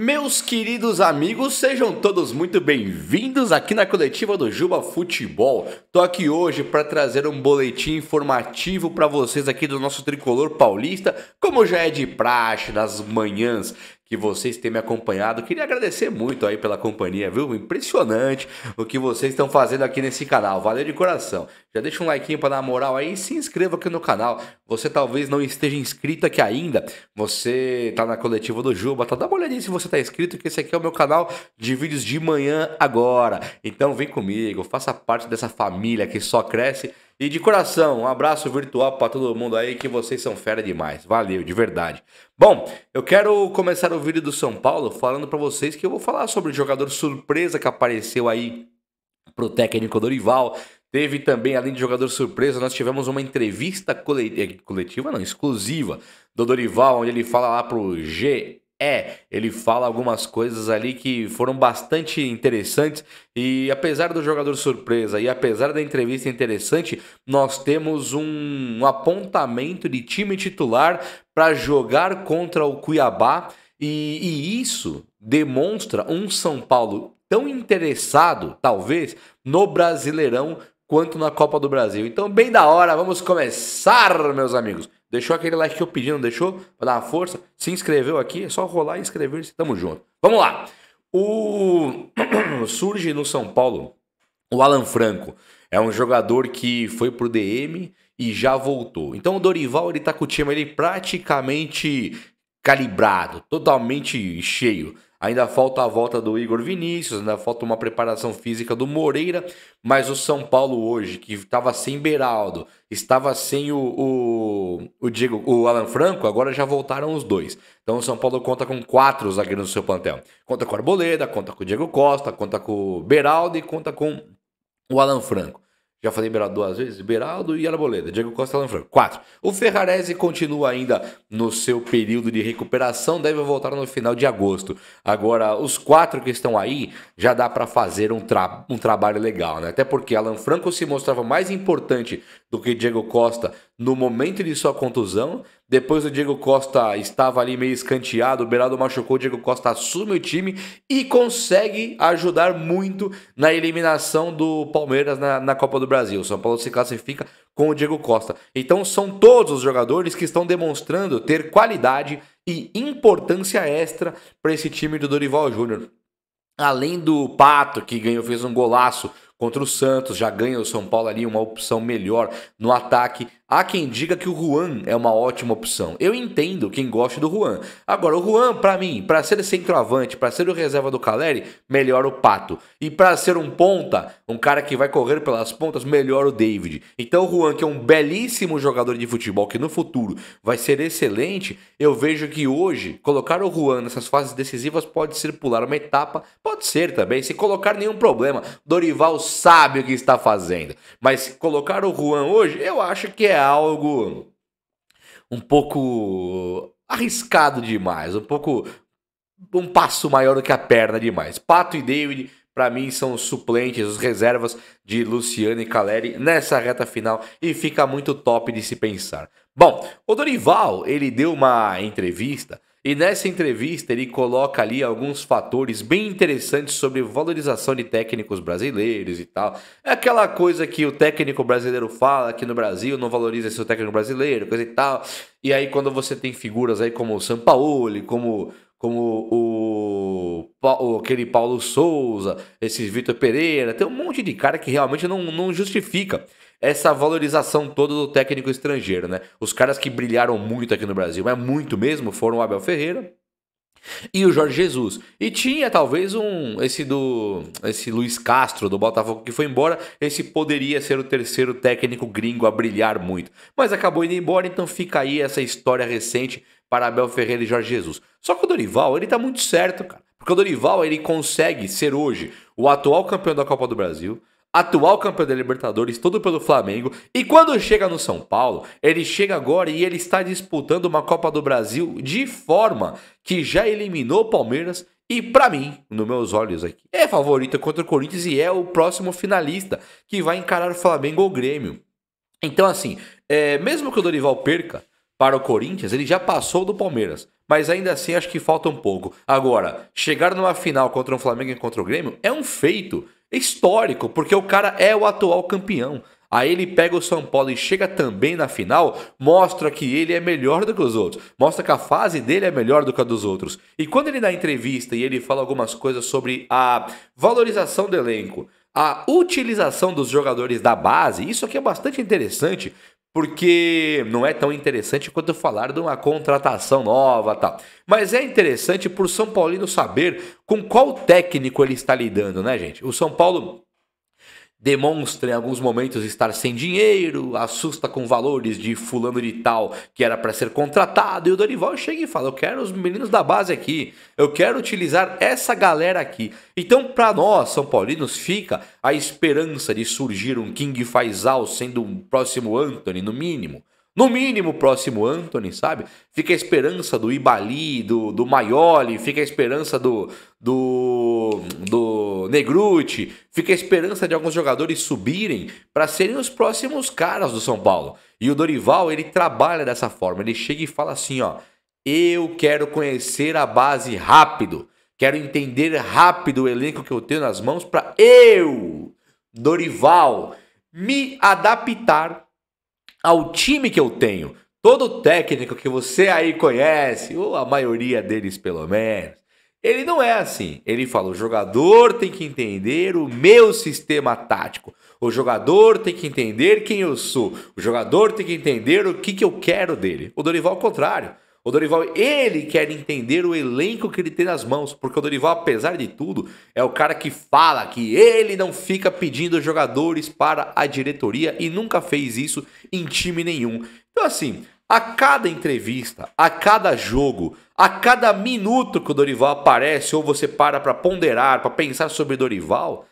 Meus queridos amigos, sejam todos muito bem-vindos aqui na coletiva do Juba Futebol. Tô aqui hoje para trazer um boletim informativo para vocês aqui do nosso tricolor paulista, como já é de praxe nas manhãs que vocês têm me acompanhado. Queria agradecer muito aí pela companhia, viu? Impressionante o que vocês estão fazendo aqui nesse canal. Valeu de coração. Já deixa um like para dar uma moral aí e se inscreva aqui no canal. Você talvez não esteja inscrito aqui ainda. Você tá na coletiva do Juba, tá? Dá uma olhadinha se você tá inscrito, que esse aqui é o meu canal de vídeos de manhã agora. Então vem comigo, faça parte dessa família que só cresce. E de coração, um abraço virtual para todo mundo aí, que vocês são fera demais. Valeu, de verdade. Bom, eu quero começar o vídeo do São Paulo falando para vocês que eu vou falar sobre o jogador surpresa que apareceu aí pro técnico Dorival. Teve também, além de jogador surpresa, nós tivemos uma entrevista coletiva, não, exclusiva, do Dorival, onde ele fala lá pro GE. Ele fala algumas coisas ali que foram bastante interessantes e apesar do jogador surpresa e apesar da entrevista interessante, nós temos um apontamento de time titular para jogar contra o Cuiabá e isso demonstra um São Paulo tão interessado, talvez, no Brasileirão quanto na Copa do Brasil. Então, bem da hora, vamos começar, meus amigos. Deixou aquele like que eu pedi, não deixou? Pra dar uma força? Se inscreveu aqui, é só rolar e inscrever-se, tamo junto. Vamos lá! Surge no São Paulo o Alan Franco. É um jogador que foi pro DM e já voltou. Então o Dorival, ele tá com o time ele praticamente calibrado, totalmente cheio. Ainda falta a volta do Igor Vinícius, ainda falta uma preparação física do Moreira, mas o São Paulo hoje, que estava sem Beraldo, estava sem o Alan Franco, agora já voltaram os dois. Então o São Paulo conta com 4 zagueiros no seu plantel. Conta com o Arboleda, conta com o Diego Costa, conta com o Beraldo e conta com o Alan Franco. Já falei Beraldo 2 vezes? Beraldo e Arboleda. Diego Costa e Alan Franco. 4. O Ferrarese continua ainda no seu período de recuperação. Deve voltar no final de agosto. Agora, os 4 que estão aí, já dá para fazer um trabalho legal, né? Até porque Alan Franco se mostrava mais importante do que Diego Costa no momento de sua contusão. Depois o Diego Costa estava ali meio escanteado, o Beraldo machucou, o Diego Costa assume o time e consegue ajudar muito na eliminação do Palmeiras na Copa do Brasil. O São Paulo se classifica com o Diego Costa. Então são todos os jogadores que estão demonstrando ter qualidade e importância extra para esse time do Dorival Júnior. Além do Pato, que fez um golaço contra o Santos, já ganha o São Paulo ali uma opção melhor no ataque. Há quem diga que o Juan é uma ótima opção. Eu entendo quem gosta do Juan. Agora, o Juan, para mim, para ser centroavante, para ser o reserva do Caleri, melhor o Pato. E para ser um ponta, um cara que vai correr pelas pontas, melhor o David. Então o Juan, que é um belíssimo jogador de futebol, que no futuro vai ser excelente, eu vejo que hoje, colocar o Juan nessas fases decisivas pode ser pular uma etapa, pode ser também, sem colocar nenhum problema. Dorival sabe o que está fazendo. Mas colocar o Juan hoje, eu acho que é algo um pouco arriscado demais, um passo maior do que a perna demais. Pato e David, para mim, são os suplentes, os reservas de Luciano e Caleri nessa reta final e fica muito top de se pensar. Bom, o Dorival, ele deu uma entrevista e nessa entrevista ele coloca ali alguns fatores bem interessantes sobre valorização de técnicos brasileiros e tal. É aquela coisa que o técnico brasileiro fala que no Brasil não valoriza seu técnico brasileiro, coisa e tal. E aí quando você tem figuras aí como o Sampaoli, como aquele Paulo Souza, esse Vitor Pereira, tem um monte de cara que realmente não justifica essa valorização toda do técnico estrangeiro, né? Os caras que brilharam muito aqui no Brasil, mas muito mesmo, foram o Abel Ferreira e o Jorge Jesus. E tinha talvez esse Luiz Castro do Botafogo que foi embora, esse poderia ser o terceiro técnico gringo a brilhar muito. Mas acabou indo embora, então fica aí essa história recente para Abel Ferreira e Jorge Jesus. Só que o Dorival, ele tá muito certo, cara. Porque o Dorival, ele consegue ser hoje o atual campeão da Copa do Brasil, atual campeão da Libertadores, tudo pelo Flamengo. E quando chega no São Paulo, ele chega agora e ele está disputando uma Copa do Brasil de forma que já eliminou o Palmeiras. E pra mim, nos meus olhos aqui, é favorito contra o Corinthians e é o próximo finalista que vai encarar o Flamengo ou Grêmio. Então assim, mesmo que o Dorival perca para o Corinthians, ele já passou do Palmeiras. mas ainda assim acho que falta um pouco. Agora, chegar numa final contra um Flamengo e contra o Grêmio é um feito histórico, porque o cara é o atual campeão. Aí ele pega o São Paulo e chega também na final, mostra que ele é melhor do que os outros, mostra que a fase dele é melhor do que a dos outros. E quando ele dá entrevista e ele fala algumas coisas sobre a valorização do elenco, a utilização dos jogadores da base, isso aqui é bastante interessante, porque não é tão interessante quanto falar de uma contratação nova, tal. Mas é interessante por São Paulino saber com qual técnico ele está lidando, né, gente? O São Paulo demonstra em alguns momentos estar sem dinheiro, assusta com valores de fulano de tal que era para ser contratado, e o Dorival chega e fala: eu quero os meninos da base aqui, eu quero utilizar essa galera aqui. Então, para nós, São Paulinos, fica a esperança de surgir um King Faisal sendo um próximo Antony, no mínimo. No mínimo, próximo Antony, sabe? Fica a esperança do Ibali, do Maioli, fica a esperança do Negruti, fica a esperança de alguns jogadores subirem para serem os próximos caras do São Paulo. E o Dorival, ele trabalha dessa forma, ele chega e fala assim, ó: eu quero conhecer a base rápido, quero entender rápido o elenco que eu tenho nas mãos para eu, Dorival, me adaptar ao time que eu tenho. Todo técnico que você aí conhece, ou a maioria deles pelo menos, ele não é assim. Ele fala: o jogador tem que entender o meu sistema tático. O jogador tem que entender quem eu sou. O jogador tem que entender o que eu quero dele. O Dorival é o contrário. O Dorival, ele quer entender o elenco que ele tem nas mãos, porque o Dorival, apesar de tudo, é o cara que fala que ele não fica pedindo jogadores para a diretoria e nunca fez isso em time nenhum. Então, assim, a cada entrevista, a cada jogo, a cada minuto que o Dorival aparece, ou você para ponderar, para pensar sobre Dorival,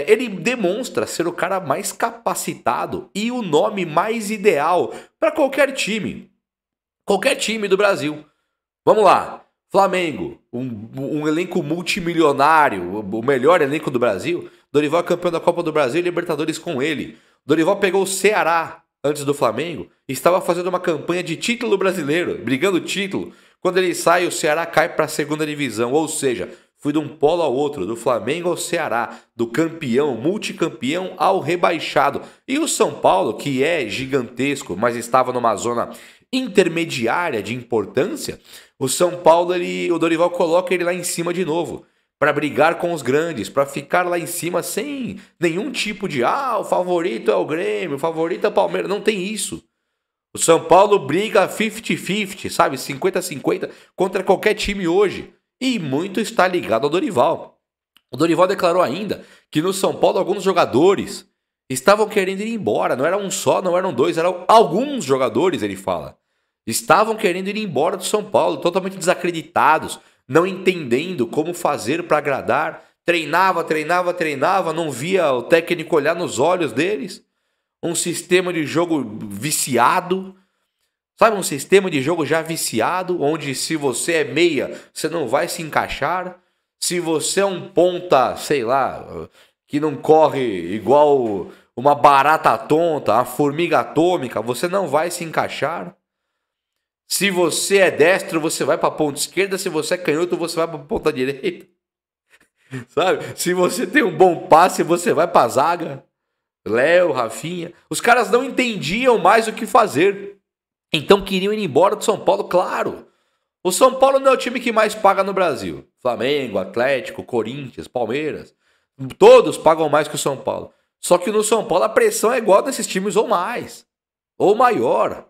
ele demonstra ser o cara mais capacitado e o nome mais ideal para qualquer time. Qualquer time do Brasil. Vamos lá. Flamengo, um elenco multimilionário, o melhor elenco do Brasil. Dorival é campeão da Copa do Brasil e Libertadores com ele. Dorival pegou o Ceará antes do Flamengo e estava fazendo uma campanha de título brasileiro, brigando título. Quando ele sai, o Ceará cai para a segunda divisão. Ou seja, fui de um polo ao outro, do Flamengo ao Ceará, do campeão, multicampeão ao rebaixado. E o São Paulo, que é gigantesco, mas estava numa zona intermediária de importância, o São Paulo, o Dorival coloca ele lá em cima de novo, para brigar com os grandes, para ficar lá em cima sem nenhum tipo de o favorito é o Grêmio, o favorito é o Palmeiras, não tem isso. O São Paulo briga 50-50, sabe, 50-50 contra qualquer time hoje, e muito está ligado ao Dorival. O Dorival declarou ainda que no São Paulo alguns jogadores estavam querendo ir embora, não era um só, não eram dois, eram alguns jogadores, ele fala. Estavam querendo ir embora do São Paulo, totalmente desacreditados, não entendendo como fazer para agradar. Treinava, não via o técnico olhar nos olhos deles. Um sistema de jogo viciado, sabe, um sistema de jogo já viciado, onde se você é meia, você não vai se encaixar. Se você é um ponta, sei lá, que não corre igual uma barata tonta, uma formiga atômica, você não vai se encaixar. Se você é destro, você vai para a ponta esquerda. Se você é canhoto, você vai para a ponta direita. Sabe? Se você tem um bom passe, você vai para a zaga. Léo, Rafinha. Os caras não entendiam mais o que fazer. Então queriam ir embora do São Paulo, claro. O São Paulo não é o time que mais paga no Brasil. Flamengo, Atlético, Corinthians, Palmeiras. Todos pagam mais que o São Paulo. Só que no São Paulo a pressão é igual desses times ou mais. Ou maior.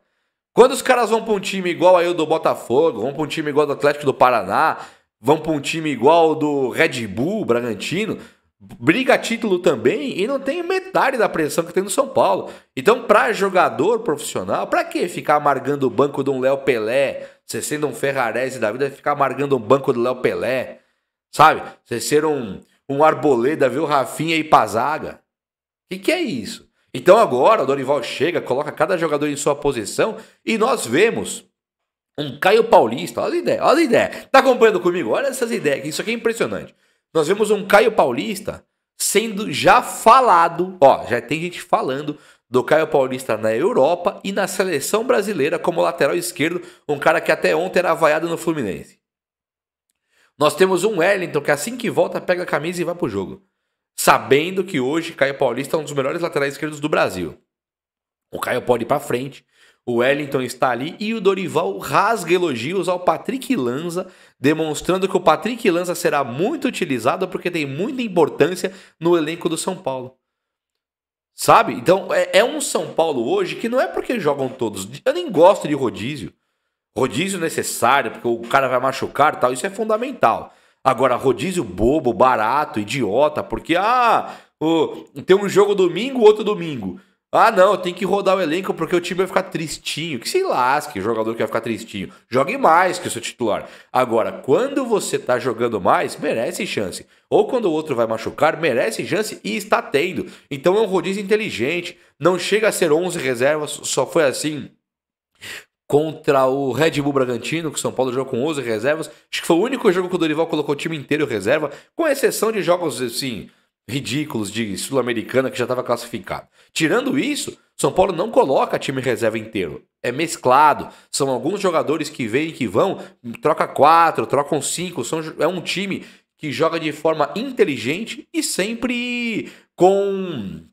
Quando os caras vão para um time igual aí o do Botafogo, vão para um time igual do Atlético do Paraná, vão para um time igual do Red Bull, Bragantino, briga a título também e não tem metade da pressão que tem no São Paulo. Então, para jogador profissional, para que ficar amargando o banco de um Léo Pelé? Você sendo um Ferrarese da vida, ficar amargando o banco do Léo Pelé? Sabe? Você ser um Arboleda, ver o Rafinha e ir pra zaga. O que é isso? Então agora o Dorival chega, coloca cada jogador em sua posição e nós vemos um Caio Paulista. Olha as ideias. Tá acompanhando comigo? Olha essas ideias, isso aqui é impressionante. Nós vemos um Caio Paulista sendo já falado, já tem gente falando do Caio Paulista na Europa e na seleção brasileira como lateral esquerdo, um cara que até ontem era vaiado no Fluminense. Nós temos um Wellington que assim que volta pega a camisa e vai pro jogo, sabendo que hoje Caio Paulista é um dos melhores laterais esquerdos do Brasil. O Caio pode ir pra frente, o Wellington está ali e o Dorival rasga elogios ao Patrick Lanza, demonstrando que o Patrick Lanza será muito utilizado porque tem muita importância no elenco do São Paulo. Sabe? Então é um São Paulo hoje que não é porque jogam todos. Eu nem gosto de rodízio. Rodízio necessário, porque o cara vai machucar e tal, isso é fundamental. Agora, rodízio bobo, barato, idiota, porque tem um jogo domingo, outro domingo. Ah, não, tem que rodar o elenco porque o time vai ficar tristinho. Que se lasque, o jogador que vai ficar tristinho. Jogue mais que o seu titular. Agora, quando você tá jogando mais, merece chance. Ou quando o outro vai machucar, merece chance e está tendo. Então é um rodízio inteligente. Não chega a ser 11 reservas, só foi assim contra o Red Bull Bragantino, que o São Paulo jogou com 11 reservas. Acho que foi o único jogo que o Dorival colocou o time inteiro reserva, com exceção de jogos, assim, ridículos de Sul-Americana que já estava classificado. Tirando isso, São Paulo não coloca time reserva inteiro. É mesclado. São alguns jogadores que vêm e que vão, troca 4, trocam 5. É um time que joga de forma inteligente e sempre com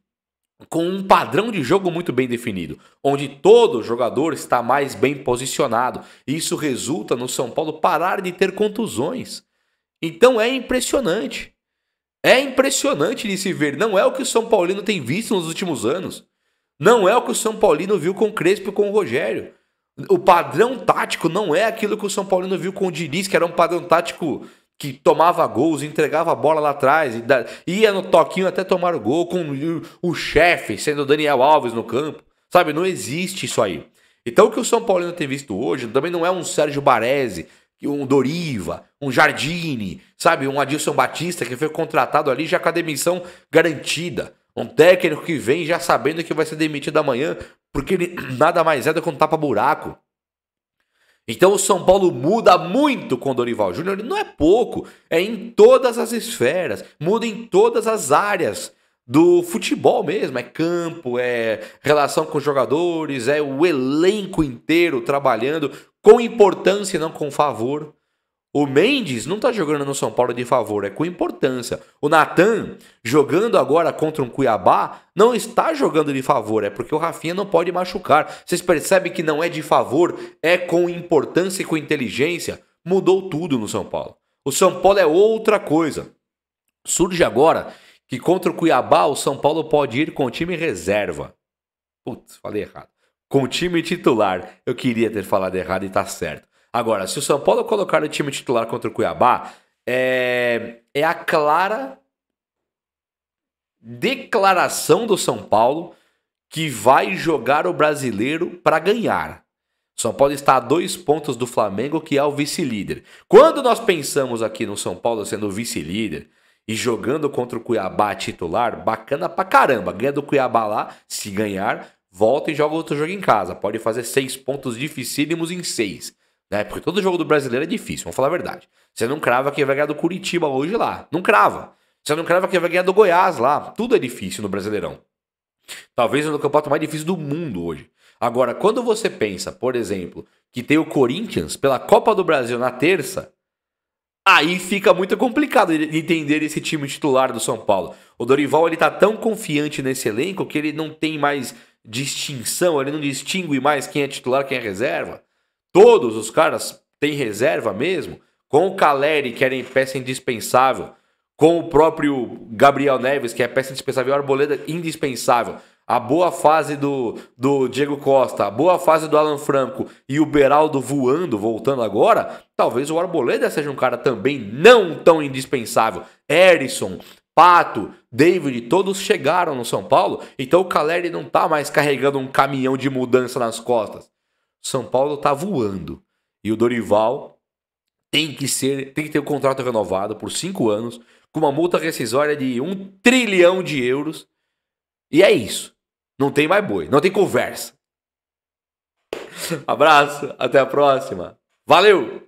um padrão de jogo muito bem definido, onde todo jogador está mais bem posicionado. Isso resulta no São Paulo parar de ter contusões. Então é impressionante. É impressionante de se ver. Não é o que o São Paulino tem visto nos últimos anos. Não é o que o São Paulino viu com o Crespo e com o Rogério. O padrão tático não é aquilo que o São Paulino viu com o Diniz, que era um padrão tático que tomava gols, entregava a bola lá atrás, ia no toquinho até tomar o gol, com o chefe sendo o Daniel Alves no campo. Sabe, não existe isso aí. Então o que o São Paulino tem visto hoje também não é um Sérgio Baresi, um Doriva, um Jardine, sabe, um Adilson Batista que foi contratado ali já com a demissão garantida. Um técnico que vem já sabendo que vai ser demitido amanhã, porque ele nada mais é do que um tapa-buraco. Então o São Paulo muda muito com o Dorival Júnior, não é pouco, é em todas as esferas, muda em todas as áreas do futebol mesmo, é campo, é relação com os jogadores, é o elenco inteiro trabalhando com importância e não com favor. O Mendes não tá jogando no São Paulo de favor, é com importância. O Natan, jogando agora contra um Cuiabá, não está jogando de favor, é porque o Rafinha não pode machucar. Vocês percebem que não é de favor, é com importância e com inteligência. Mudou tudo no São Paulo. O São Paulo é outra coisa. Surge agora que contra o Cuiabá o São Paulo pode ir com o time reserva. Putz, falei errado. Com o time titular. Eu queria ter falado errado e tá certo. Agora, se o São Paulo colocar o time titular contra o Cuiabá, é a clara declaração do São Paulo que vai jogar o brasileiro para ganhar. São Paulo está a 2 pontos do Flamengo, que é o vice-líder. Quando nós pensamos aqui no São Paulo sendo o vice-líder e jogando contra o Cuiabá titular, bacana pra caramba. Ganha do Cuiabá lá, se ganhar, volta e joga outro jogo em casa. Pode fazer 6 pontos dificílimos em 6. Né? Porque todo jogo do brasileiro é difícil, vamos falar a verdade. Você não crava que vai ganhar do Curitiba hoje lá. Não crava. Você não crava que vai ganhar do Goiás lá. Tudo é difícil no Brasileirão. Talvez no campeonato mais difícil do mundo hoje. Agora, quando você pensa, por exemplo, que tem o Corinthians pela Copa do Brasil na terça, aí fica muito complicado entender esse time titular do São Paulo. O Dorival ele tá tão confiante nesse elenco que ele não tem mais distinção, ele não distingue mais quem é titular, quem é reserva. Todos os caras têm reserva mesmo, com o Caleri, que era peça indispensável, com o próprio Gabriel Neves, que é peça indispensável, e o Arboleda indispensável. A boa fase do Diego Costa, a boa fase do Alan Franco e o Beraldo voando, voltando agora, talvez o Arboleda seja um cara também não tão indispensável. Erisson, Pato, David, todos chegaram no São Paulo, então o Caleri não tá mais carregando um caminhão de mudança nas costas. São Paulo tá voando. E o Dorival tem que ter um contrato renovado por 5 anos, com uma multa rescisória de 1 trilhão de euros. E é isso. Não tem mais boi, não tem conversa. Abraço, até a próxima. Valeu!